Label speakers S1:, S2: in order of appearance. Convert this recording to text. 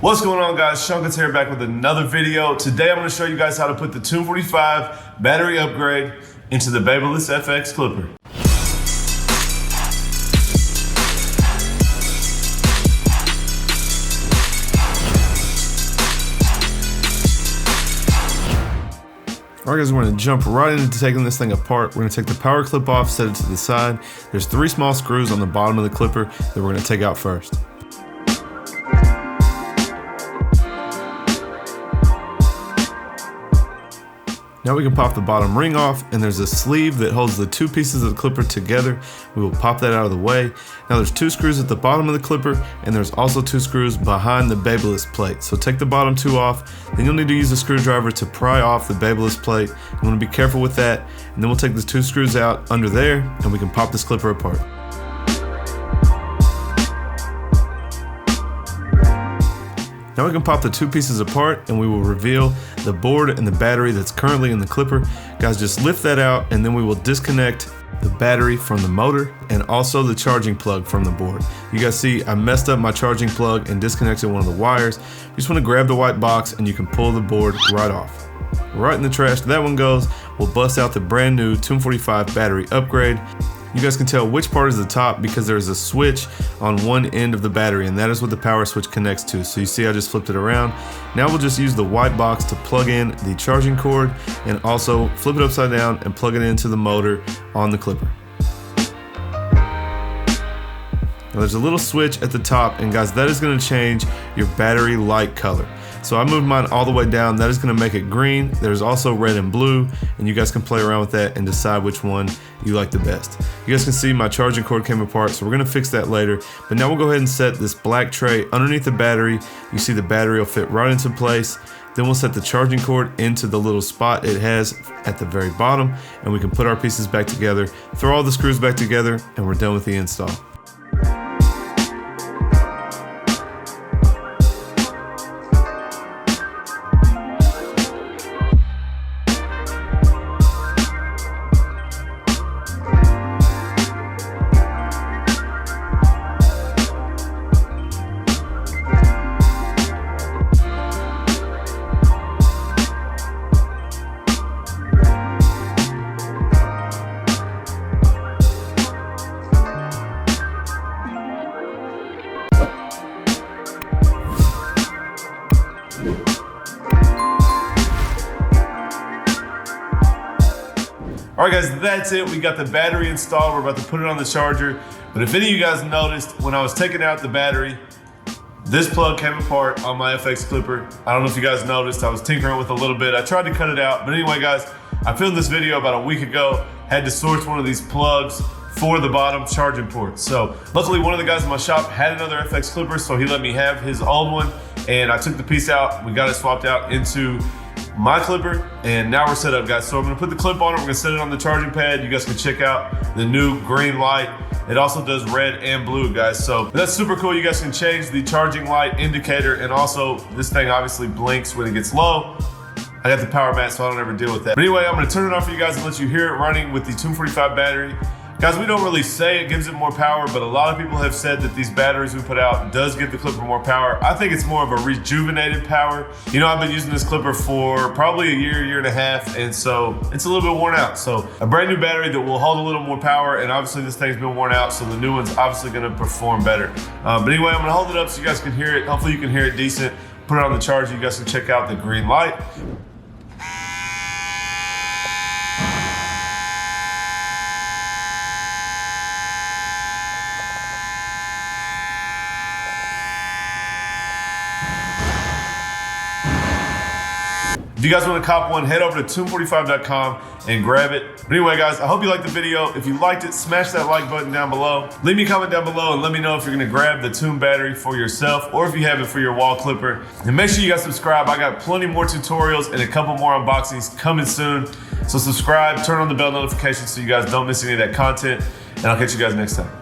S1: What's going on, guys? Seancutshair back with another video. Today I'm going to show you guys how to put the Tomb45 battery upgrade into the Babyliss FX clipper. Alright guys, we're going to jump right into taking this thing apart. We're going to take the power clip off, set it to the side. There's 3 small screws on the bottom of the clipper that we're going to take out first. Now we can pop the bottom ring off, and there's a sleeve that holds the 2 pieces of the clipper together. We will pop that out of the way. Now there's 2 screws at the bottom of the clipper, and there's also 2 screws behind the Babyliss plate. So take the bottom 2 off, then you'll need to use a screwdriver to pry off the Babyliss plate. You want to be careful with that, and then we'll take the 2 screws out under there, and we can pop this clipper apart. Now we can pop the 2 pieces apart, and we will reveal the board and the battery that's currently in the clipper. Guys, just lift that out, and then we will disconnect the battery from the motor and also the charging plug from the board. You guys see I messed up my charging plug and disconnected one of the wires. You just want to grab the white box and you can pull the board right off. Right in the trash that one goes. We'll bust out the brand new Tomb45 battery upgrade. You guys can tell which part is the top because there's a switch on one end of the battery, and that is what the power switch connects to. So you see I just flipped it around. Now we'll just use the white box to plug in the charging cord and also flip it upside down and plug it into the motor on the clipper. Now there's a little switch at the top, and guys, that is going to change your battery light color. So I moved mine all the way down. That is going to make it green. There's also red and blue, and you guys can play around with that and decide which one you like the best. You guys can see my charging cord came apart, so we're going to fix that later. But now we'll go ahead and set this black tray underneath the battery. You see the battery will fit right into place. Then we'll set the charging cord into the little spot it has at the very bottom, and we can put our pieces back together, throw all the screws back together, and we're done with the install. Alright guys, that's it. We got the battery installed. We're about to put it on the charger. But if any of you guys noticed, when I was taking out the battery, this plug came apart on my FX clipper. I don't know if you guys noticed, I was tinkering with it a little bit. I tried to cut it out, but anyway guys, I filmed this video about a week ago, had to source one of these plugs for the bottom charging port. So luckily one of the guys in my shop had another FX clipper, so he let me have his old one, and I took the piece out. We got it swapped out into my clipper, and now we're set up, guys. So I'm gonna put the clip on it, we're gonna set it on the charging pad. You guys can check out the new green light. It also does red and blue, guys. So that's super cool. You guys can change the charging light indicator, and also this thing obviously blinks when it gets low. I got the power mat, so I don't ever deal with that. But anyway, I'm gonna turn it on for you guys and let you hear it running with the Tomb45 battery. Guys, we don't really say it gives it more power, but a lot of people have said that these batteries we put out does give the clipper more power. I think it's more of a rejuvenated power. You know, I've been using this clipper for probably a year and a half, and so it's a little bit worn out. So a brand new battery that will hold a little more power, and obviously this thing's been worn out, so the new one's obviously gonna perform better. But anyway, I'm gonna hold it up so you guys can hear it. Hopefully you can hear it decent. Put it on the charger, you guys can check out the green light. If you guys want to cop one, head over to tomb45.com and grab it. But anyway, guys, I hope you liked the video. If you liked it, smash that like button down below. Leave me a comment down below and let me know if you're going to grab the Tomb battery for yourself or if you have it for your Wahl clipper. And make sure you guys subscribe. I got plenty more tutorials and a couple more unboxings coming soon. So subscribe, turn on the bell notifications so you guys don't miss any of that content. And I'll catch you guys next time.